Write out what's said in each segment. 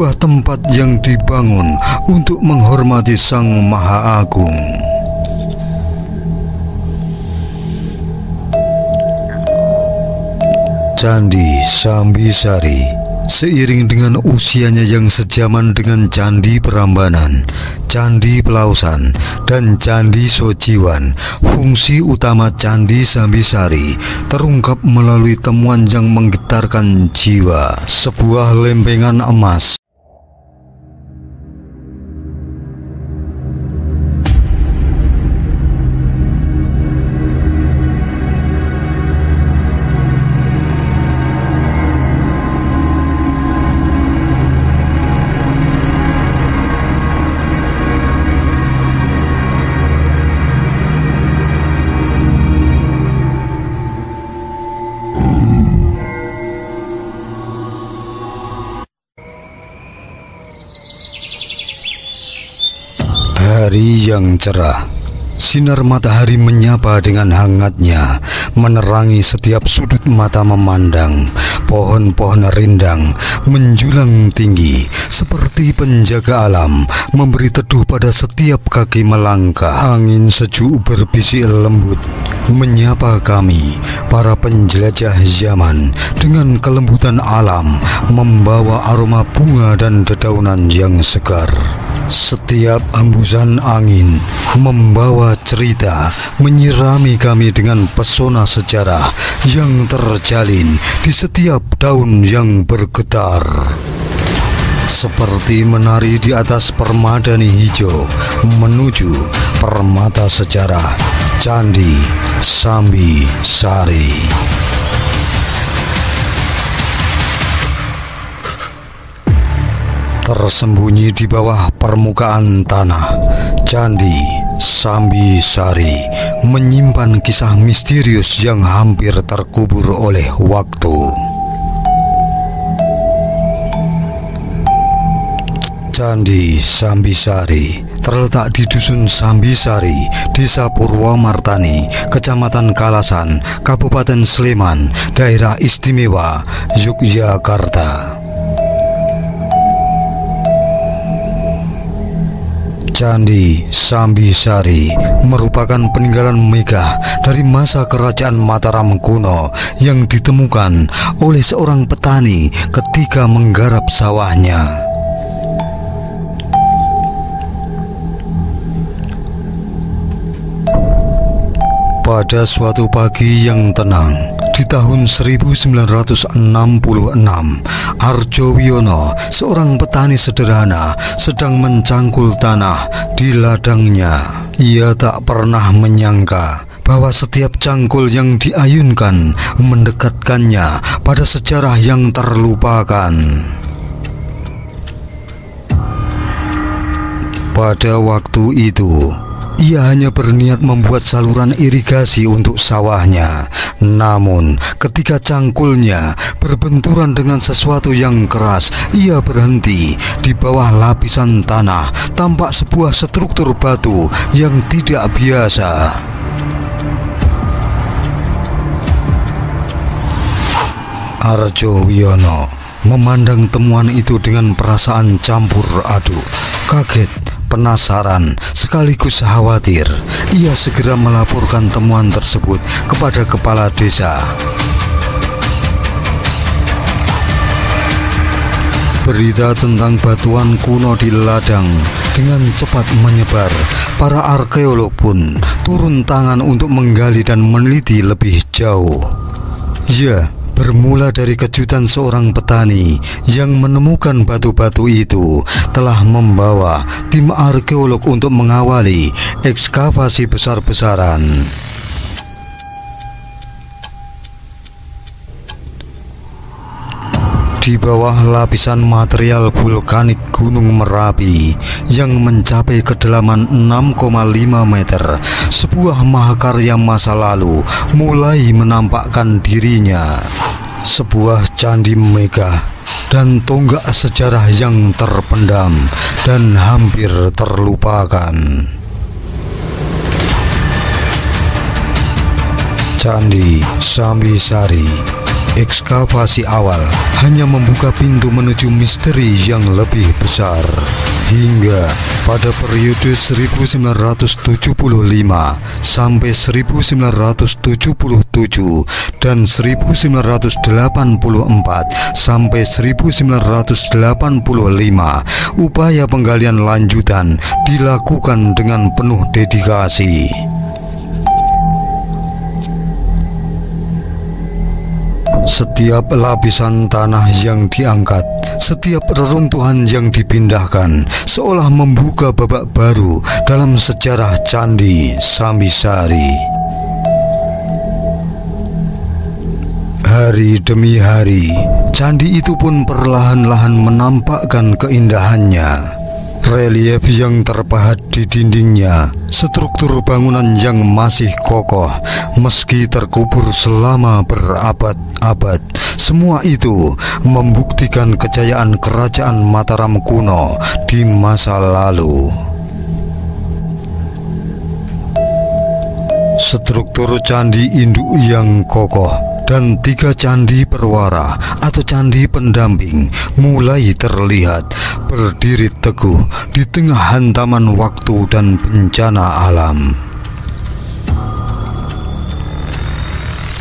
sebuah tempat yang dibangun untuk menghormati Sang Maha Agung. Candi Sambisari, seiring dengan usianya yang sejaman dengan Candi Prambanan, Candi Pelausan, dan Candi Sojiwan, fungsi utama Candi Sambisari terungkap melalui temuan yang menggetarkan jiwa, sebuah lempengan emas. Hari yang cerah, sinar matahari menyapa dengan hangatnya, menerangi setiap sudut mata memandang. Pohon-pohon rindang menjulang tinggi seperti penjaga alam, memberi teduh pada setiap kaki melangkah. Angin sejuk berbisik lembut menyapa kami, para penjelajah zaman, dengan kelembutan alam, membawa aroma bunga dan dedaunan yang segar. Setiap hembusan angin membawa cerita, menyirami kami dengan pesona sejarah yang terjalin di setiap daun yang bergetar. Seperti menari di atas permadani hijau menuju permata sejarah Candi Sambisari. Tersembunyi di bawah permukaan tanah, Candi Sambisari menyimpan kisah misterius yang hampir terkubur oleh waktu. Candi Sambisari terletak di Dusun Sambisari, Desa Purwomartani, Kecamatan Kalasan, Kabupaten Sleman, Daerah Istimewa Yogyakarta. Candi Sambisari merupakan peninggalan megah dari masa kerajaan Mataram kuno yang ditemukan oleh seorang petani ketika menggarap sawahnya. Pada suatu pagi yang tenang di tahun 1966, Arjowiono, seorang petani sederhana, sedang mencangkul tanah di ladangnya. Ia tak pernah menyangka bahwa setiap cangkul yang diayunkan mendekatkannya pada sejarah yang terlupakan. Pada waktu itu, ia hanya berniat membuat saluran irigasi untuk sawahnya. Namun, ketika cangkulnya berbenturan dengan sesuatu yang keras, ia berhenti. Di bawah lapisan tanah tampak sebuah struktur batu yang tidak biasa. Arjowiono memandang temuan itu dengan perasaan campur aduk, kaget, penasaran, sekaligus khawatir. Ia segera melaporkan temuan tersebut kepada kepala desa. Berita tentang batuan kuno di ladang dengan cepat menyebar. Para arkeolog pun turun tangan untuk menggali dan meneliti lebih jauh. Ya, bermula dari kejutan seorang petani yang menemukan batu-batu itu, telah membawa tim arkeolog untuk mengawali ekskavasi besar-besaran. Di bawah lapisan material vulkanik Gunung Merapi yang mencapai kedalaman 6,5 meter, sebuah mahakarya masa lalu mulai menampakkan dirinya. Sebuah candi megah dan tonggak sejarah yang terpendam dan hampir terlupakan. Candi Sambisari Ekskavasi awal hanya membuka pintu menuju misteri yang lebih besar. Hingga pada periode 1975 sampai 1977 dan 1984 sampai 1985, upaya penggalian lanjutan dilakukan dengan penuh dedikasi. Setiap lapisan tanah yang diangkat, setiap reruntuhan yang dipindahkan, seolah membuka babak baru dalam sejarah Candi Sambisari. Hari demi hari, candi itu pun perlahan-lahan menampakkan keindahannya. Relief yang terpahat di dindingnya, struktur bangunan yang masih kokoh meski terkubur selama berabad-abad, semua itu membuktikan kejayaan kerajaan Mataram kuno di masa lalu. Struktur candi induk yang kokoh dan 3 candi perwara atau candi pendamping mulai terlihat berdiri teguh di tengah hantaman waktu dan bencana alam.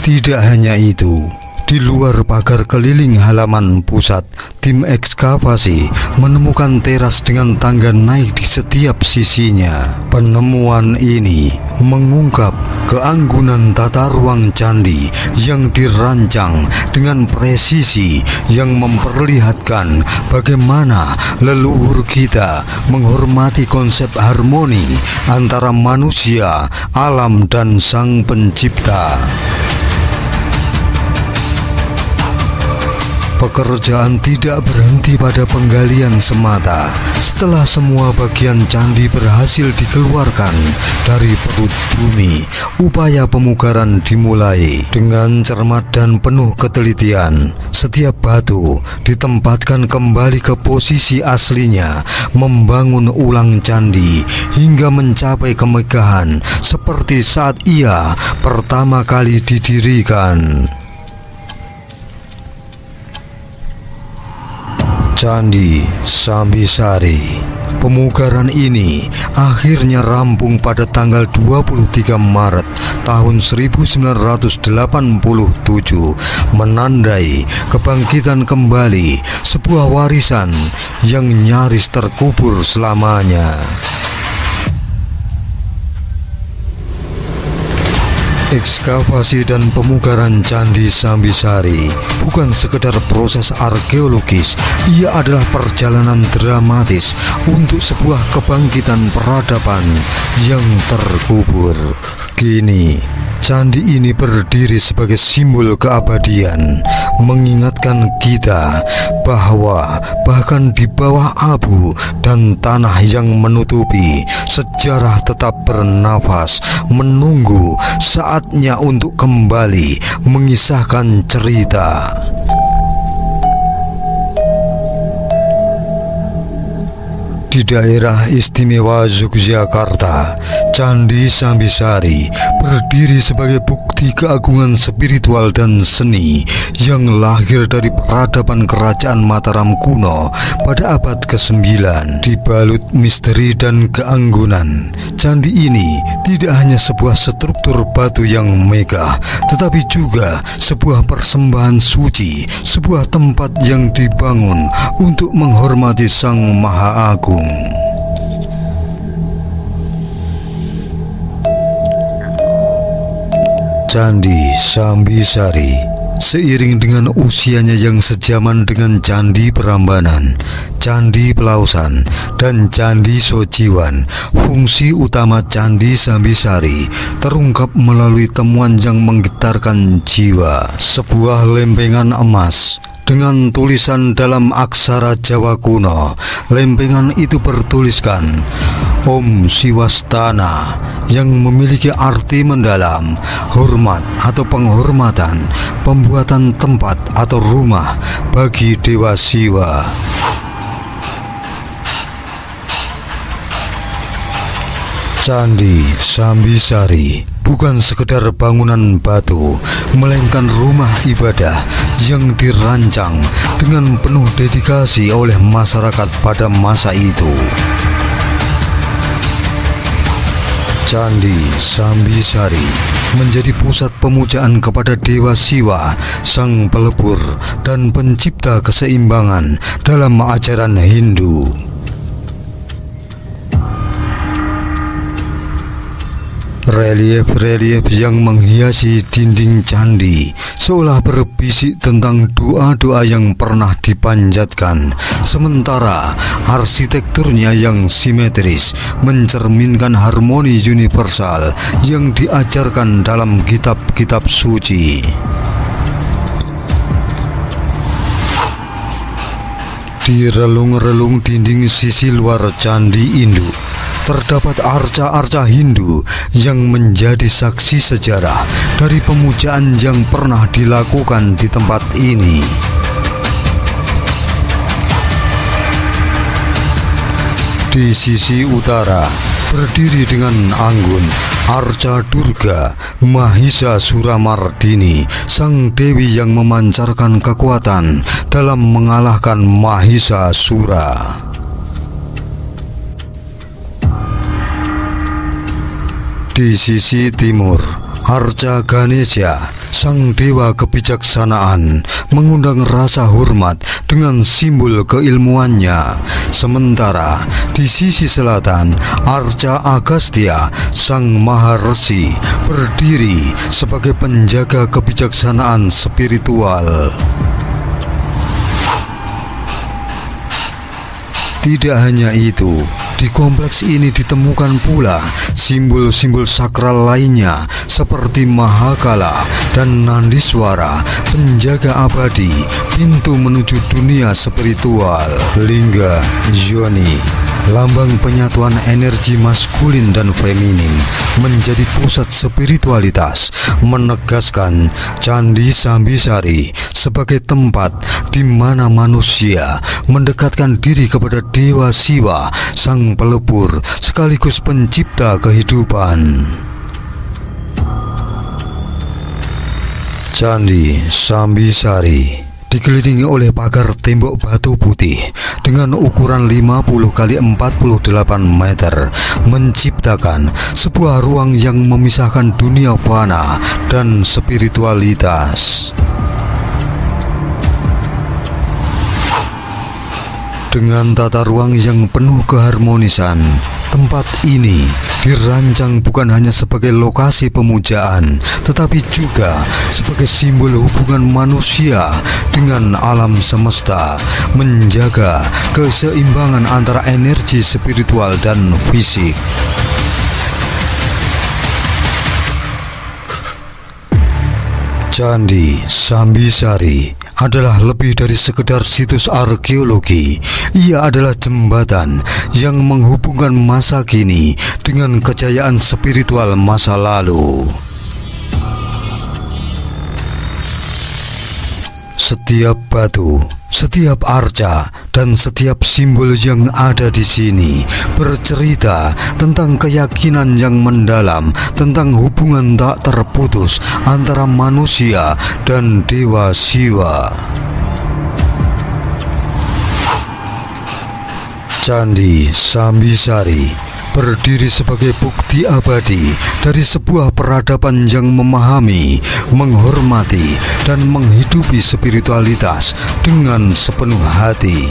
Tidak hanya itu, di luar pagar keliling halaman pusat, tim ekskavasi menemukan teras dengan tangga naik di setiap sisinya. Penemuan ini mengungkap keanggunan tata ruang candi yang dirancang dengan presisi yang memperlihatkan bagaimana leluhur kita menghormati konsep harmoni antara manusia, alam, dan Sang Pencipta. Pekerjaan tidak berhenti pada penggalian semata. Setelah semua bagian candi berhasil dikeluarkan dari perut bumi, upaya pemugaran dimulai dengan cermat dan penuh ketelitian. Setiap batu ditempatkan kembali ke posisi aslinya, membangun ulang candi hingga mencapai kemegahan seperti saat ia pertama kali didirikan. Candi Sambisari. Pemugaran ini akhirnya rampung pada tanggal 23 Maret tahun 1987, menandai kebangkitan kembali sebuah warisan yang nyaris terkubur selamanya. Ekskavasi dan pemugaran Candi Sambisari bukan sekedar proses arkeologis, ia adalah perjalanan dramatis untuk sebuah kebangkitan peradaban yang terkubur. Kini, candi ini berdiri sebagai simbol keabadian, mengingatkan kita bahwa bahkan di bawah abu dan tanah yang menutupi, sejarah tetap bernafas, menunggu saatnya untuk kembali mengisahkan cerita. Di daerah istimewa Yogyakarta, Candi Sambisari berdiri sebagai bukti keagungan spiritual dan seni yang lahir dari peradaban kerajaan Mataram kuno pada abad ke-9. Dibalut misteri dan keanggunan, candi ini tidak hanya sebuah struktur batu yang megah, tetapi juga sebuah persembahan suci, sebuah tempat yang dibangun untuk menghormati Sang Maha Agung. Candi Sambisari seiring dengan usianya yang sejaman dengan Candi Prambanan, Candi Pelausan, dan Candi Sojiwan, fungsi utama Candi Sambisari terungkap melalui temuan yang menggetarkan jiwa. Sebuah lempengan emas dengan tulisan dalam aksara Jawa kuno. Lempengan itu bertuliskan Om Siwastana, yang memiliki arti mendalam, hormat atau penghormatan, pembuatan tempat atau rumah bagi Dewa Siwa. Candi Sambisari bukan sekedar bangunan batu, melainkan rumah ibadah yang dirancang dengan penuh dedikasi oleh masyarakat pada masa itu. Candi Sambisari menjadi pusat pemujaan kepada Dewa Siwa, sang pelebur dan pencipta keseimbangan dalam ajaran Hindu. Relief-relief yang menghiasi dinding candi seolah berbisik tentang doa-doa yang pernah dipanjatkan, sementara arsitekturnya yang simetris mencerminkan harmoni universal yang diajarkan dalam kitab-kitab suci. Di relung-relung dinding sisi luar candi induk terdapat arca-arca Hindu yang menjadi saksi sejarah dari pemujaan yang pernah dilakukan di tempat ini. Di sisi utara berdiri dengan anggun arca Durga Mahisa Suramardini, sang dewi yang memancarkan kekuatan dalam mengalahkan Mahisa Sura. Di sisi timur, arca Ganesha, sang dewa kebijaksanaan, mengundang rasa hormat dengan simbol keilmuannya. Sementara di sisi selatan, arca Agastya, sang maharesi, berdiri sebagai penjaga kebijaksanaan spiritual. Tidak hanya itu, di kompleks ini ditemukan pula simbol-simbol sakral lainnya seperti Mahakala dan Nandiswara, penjaga abadi pintu menuju dunia spiritual. Lingga Yoni, lambang penyatuan energi maskulin dan feminin, menjadi pusat spiritualitas, menegaskan Candi Sambisari sebagai tempat di mana manusia mendekatkan diri kepada Dewa Siwa, sang pelebur sekaligus pencipta kehidupan. Candi Sambisari dikelilingi oleh pagar tembok batu putih dengan ukuran 50 x 48 meter, menciptakan sebuah ruang yang memisahkan dunia fana dan spiritualitas. Dengan tata ruang yang penuh keharmonisan, tempat ini dirancang bukan hanya sebagai lokasi pemujaan, tetapi juga sebagai simbol hubungan manusia dengan alam semesta, menjaga keseimbangan antara energi spiritual dan fisik. Candi Sambisari adalah lebih dari sekedar situs arkeologi. Ia adalah jembatan yang menghubungkan masa kini dengan kejayaan spiritual masa lalu. Setiap batu, setiap arca, dan setiap simbol yang ada di sini bercerita tentang keyakinan yang mendalam tentang hubungan tak terputus antara manusia dan Dewa Siwa. Candi Sambisari berdiri sebagai bukti abadi dari sebuah peradaban yang memahami, menghormati, dan menghidupi spiritualitas dengan sepenuh hati.